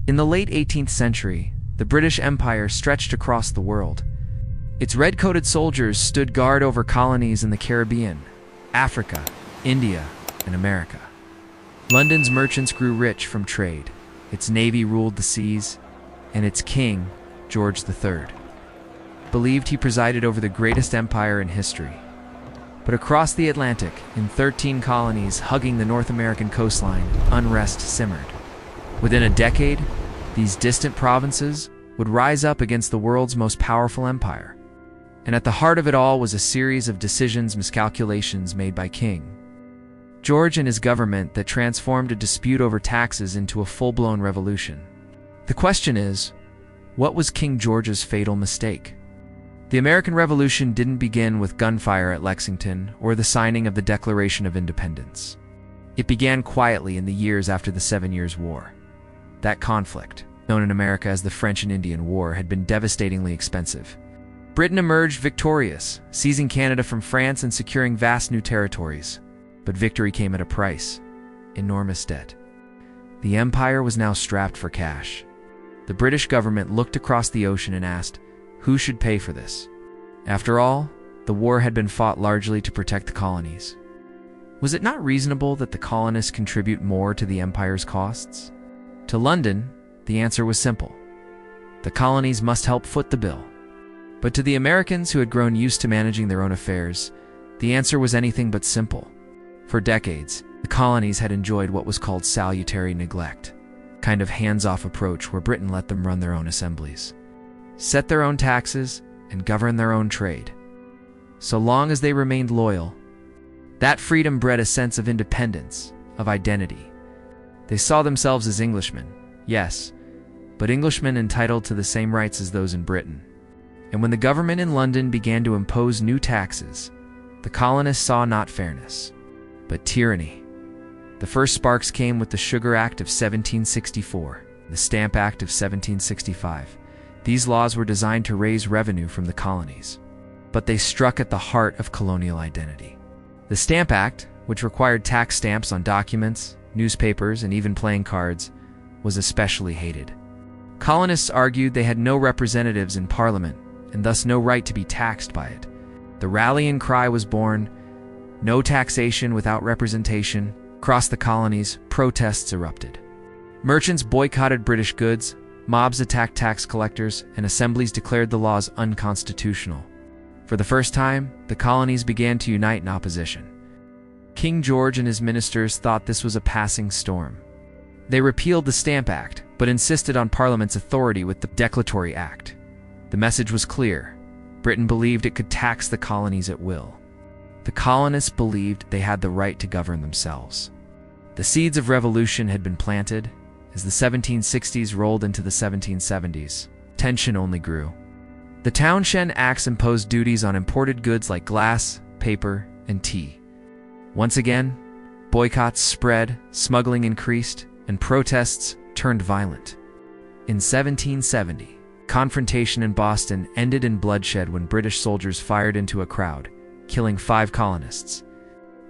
In the late 18th century, the British Empire stretched across the world. Its red-coated soldiers stood guard over colonies in the Caribbean, Africa, India, and America. London's merchants grew rich from trade. Its navy ruled the seas, and its king, George III, believed he presided over the greatest empire in history. But across the Atlantic, in 13 colonies hugging the North American coastline, unrest simmered. Within a decade, these distant provinces would rise up against the world's most powerful empire. And at the heart of it all was a series of decisions, miscalculations made by King George and his government that transformed a dispute over taxes into a full-blown revolution. The question is, what was King George's fatal mistake? The American Revolution didn't begin with gunfire at Lexington or the signing of the Declaration of Independence. It began quietly in the years after the 7 Years' War. That conflict, known in America as the French and Indian War, had been devastatingly expensive. Britain emerged victorious, seizing Canada from France and securing vast new territories. But victory came at a price: enormous debt. The empire was now strapped for cash. The British government looked across the ocean and asked, who should pay for this? After all, the war had been fought largely to protect the colonies. Was it not reasonable that the colonists contribute more to the empire's costs? To London, the answer was simple: the colonies must help foot the bill. But to the Americans, who had grown used to managing their own affairs, the answer was anything but simple. For decades, the colonies had enjoyed what was called salutary neglect, a kind of hands-off approach where Britain let them run their own assemblies, set their own taxes, and govern their own trade. So long as they remained loyal, that freedom bred a sense of independence, of identity. They saw themselves as Englishmen, yes, but Englishmen entitled to the same rights as those in Britain. And when the government in London began to impose new taxes, the colonists saw not fairness, but tyranny. The first sparks came with the Sugar Act of 1764, the Stamp Act of 1765. These laws were designed to raise revenue from the colonies, but they struck at the heart of colonial identity. The Stamp Act, which required tax stamps on documents, newspapers, and even playing cards, was especially hated. Colonists argued they had no representatives in Parliament, and thus no right to be taxed by it. The rallying cry was born: no taxation without representation. Across the colonies, protests erupted. Merchants boycotted British goods, mobs attacked tax collectors, and assemblies declared the laws unconstitutional. For the first time, the colonies began to unite in opposition. King George and his ministers thought this was a passing storm. They repealed the Stamp Act, but insisted on Parliament's authority with the Declaratory Act. The message was clear: Britain believed it could tax the colonies at will. The colonists believed they had the right to govern themselves. The seeds of revolution had been planted. As the 1760s rolled into the 1770s, tension only grew. The Townshend Acts imposed duties on imported goods like glass, paper, and tea. Once again, boycotts spread, smuggling increased, and protests turned violent. In 1770, confrontation in Boston ended in bloodshed when British soldiers fired into a crowd, killing 5 colonists.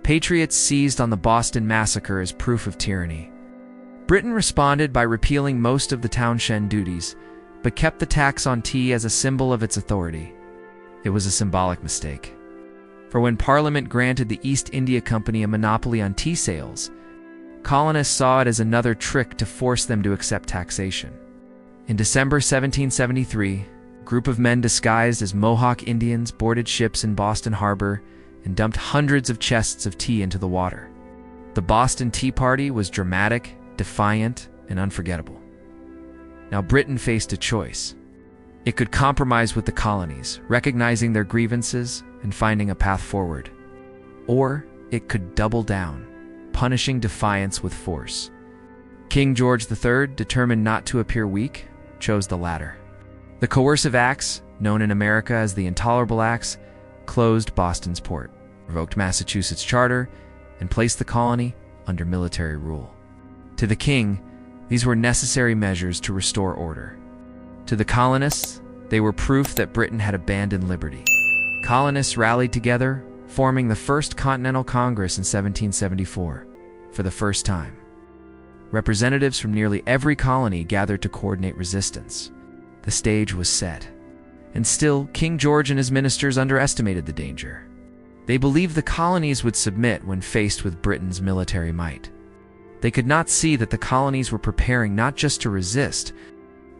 Patriots seized on the Boston Massacre as proof of tyranny. Britain responded by repealing most of the Townshend duties, but kept the tax on tea as a symbol of its authority. It was a symbolic mistake. For when Parliament granted the East India Company a monopoly on tea sales, colonists saw it as another trick to force them to accept taxation. In December 1773, a group of men disguised as Mohawk Indians boarded ships in Boston Harbor and dumped hundreds of chests of tea into the water. The Boston Tea Party was dramatic, defiant, and unforgettable. Now Britain faced a choice. It could compromise with the colonies, recognizing their grievances and finding a path forward. Or it could double down, punishing defiance with force. King George III, determined not to appear weak, chose the latter. The Coercive Acts, known in America as the Intolerable Acts, closed Boston's port, revoked Massachusetts' charter, and placed the colony under military rule. To the king, these were necessary measures to restore order. To the colonists, they were proof that Britain had abandoned liberty. Colonists rallied together, forming the First Continental Congress in 1774, for the first time. representatives from nearly every colony gathered to coordinate resistance. The stage was set. And still, King George and his ministers underestimated the danger. They believed the colonies would submit when faced with Britain's military might. They could not see that the colonies were preparing not just to resist,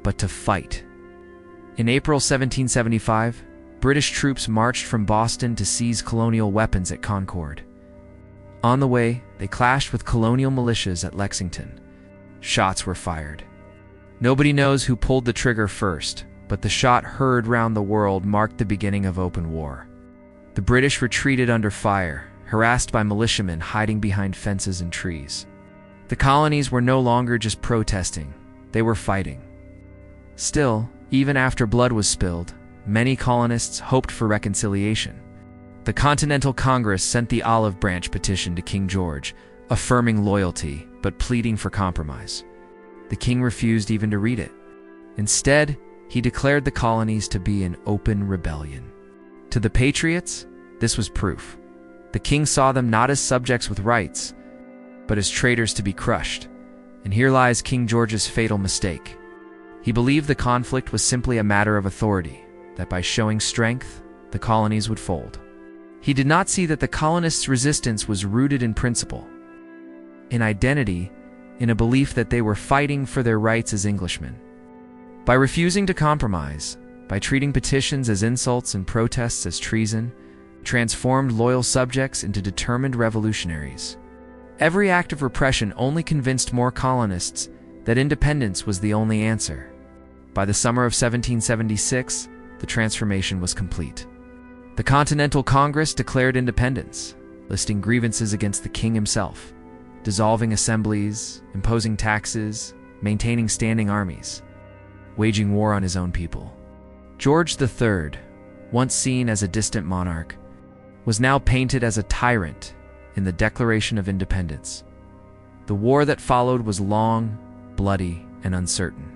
but to fight. In April 1775, British troops marched from Boston to seize colonial weapons at Concord. On the way, they clashed with colonial militias at Lexington. Shots were fired. Nobody knows who pulled the trigger first, but the shot heard round the world marked the beginning of open war. The British retreated under fire, harassed by militiamen hiding behind fences and trees. The colonies were no longer just protesting, they were fighting. Still, even after blood was spilled, many colonists hoped for reconciliation. The Continental Congress sent the olive branch petition to King George, affirming loyalty but pleading for compromise. The king refused even to read it. Instead, he declared the colonies to be in open rebellion. To the patriots, this was proof. The king saw them not as subjects with rights, but as traitors to be crushed. And here lies King George's fatal mistake. He believed the conflict was simply a matter of authority, that by showing strength, the colonies would fold. He did not see that the colonists' resistance was rooted in principle, in identity, in a belief that they were fighting for their rights as Englishmen. By refusing to compromise, by treating petitions as insults and protests as treason, transformed loyal subjects into determined revolutionaries. Every act of repression only convinced more colonists that independence was the only answer. By the summer of 1776, the transformation was complete. The Continental Congress declared independence, listing grievances against the king himself, dissolving assemblies, imposing taxes, maintaining standing armies, waging war on his own people. George III, once seen as a distant monarch, was now painted as a tyrant in the Declaration of Independence. The war that followed was long, bloody, and uncertain.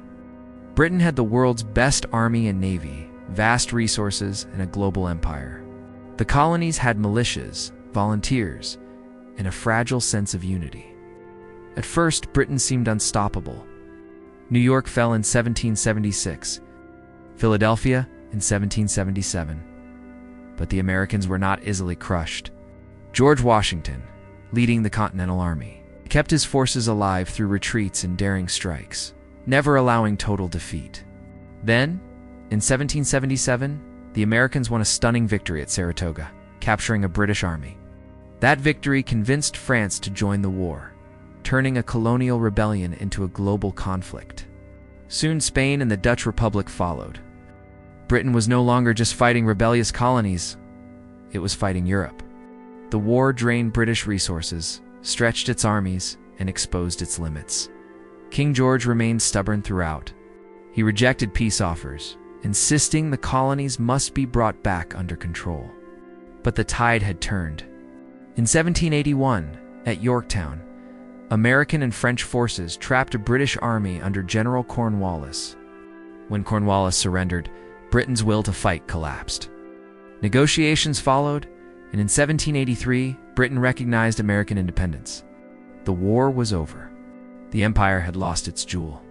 Britain had the world's best army and navy, vast resources, and a global empire. The colonies had militias, volunteers, and a fragile sense of unity. At first, Britain seemed unstoppable. New York fell in 1776, Philadelphia in 1777. But the Americans were not easily crushed. George Washington, leading the Continental Army, kept his forces alive through retreats and daring strikes, never allowing total defeat. Then, in 1777, the Americans won a stunning victory at Saratoga, capturing a British army. That victory convinced France to join the war, turning a colonial rebellion into a global conflict. Soon Spain and the Dutch Republic followed. Britain was no longer just fighting rebellious colonies, it was fighting Europe. The war drained British resources, stretched its armies, and exposed its limits. King George remained stubborn throughout. He rejected peace offers, insisting the colonies must be brought back under control. But the tide had turned. In 1781, at Yorktown, American and French forces trapped a British army under General Cornwallis. When Cornwallis surrendered, Britain's will to fight collapsed. Negotiations followed, and in 1783, Britain recognized American independence. The war was over. The empire had lost its jewel,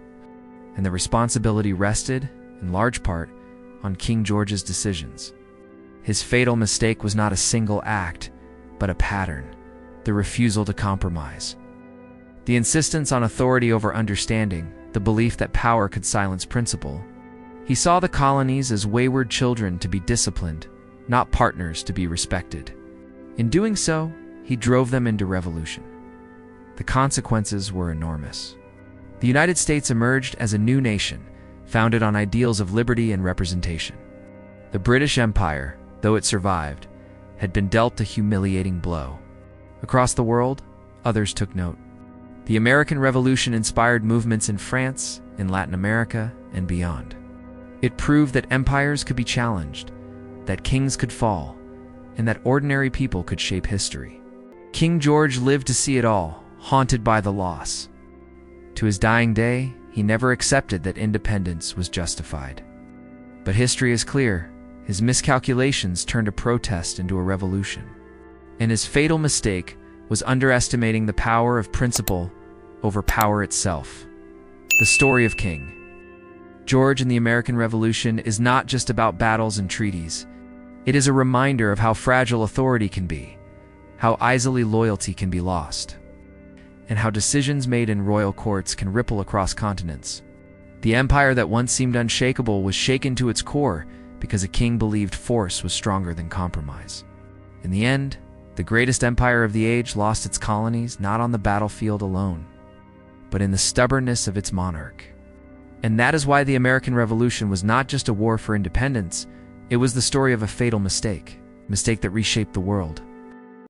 and the responsibility rested, in large part, on King George's decisions. His fatal mistake was not a single act, but a pattern, the refusal to compromise. The insistence on authority over understanding, the belief that power could silence principle. He saw the colonies as wayward children to be disciplined, not partners to be respected. In doing so, he drove them into revolution. The consequences were enormous. The United States emerged as a new nation, founded on ideals of liberty and representation. The British Empire, though it survived, had been dealt a humiliating blow. Across the world, others took note. The American Revolution inspired movements in France, in Latin America, and beyond. It proved that empires could be challenged, that kings could fall, and that ordinary people could shape history. King George lived to see it all, haunted by the loss. To his dying day, he never accepted that independence was justified. But history is clear. His miscalculations turned a protest into a revolution. And his fatal mistake was underestimating the power of principle over power itself. The story of King George and the American Revolution is not just about battles and treaties. It is a reminder of how fragile authority can be, how easily loyalty can be lost, and how decisions made in royal courts can ripple across continents. The empire that once seemed unshakable was shaken to its core because a king believed force was stronger than compromise. In the end, the greatest empire of the age lost its colonies not on the battlefield alone, but in the stubbornness of its monarch. And that is why the American Revolution was not just a war for independence, it was the story of a fatal mistake that reshaped the world.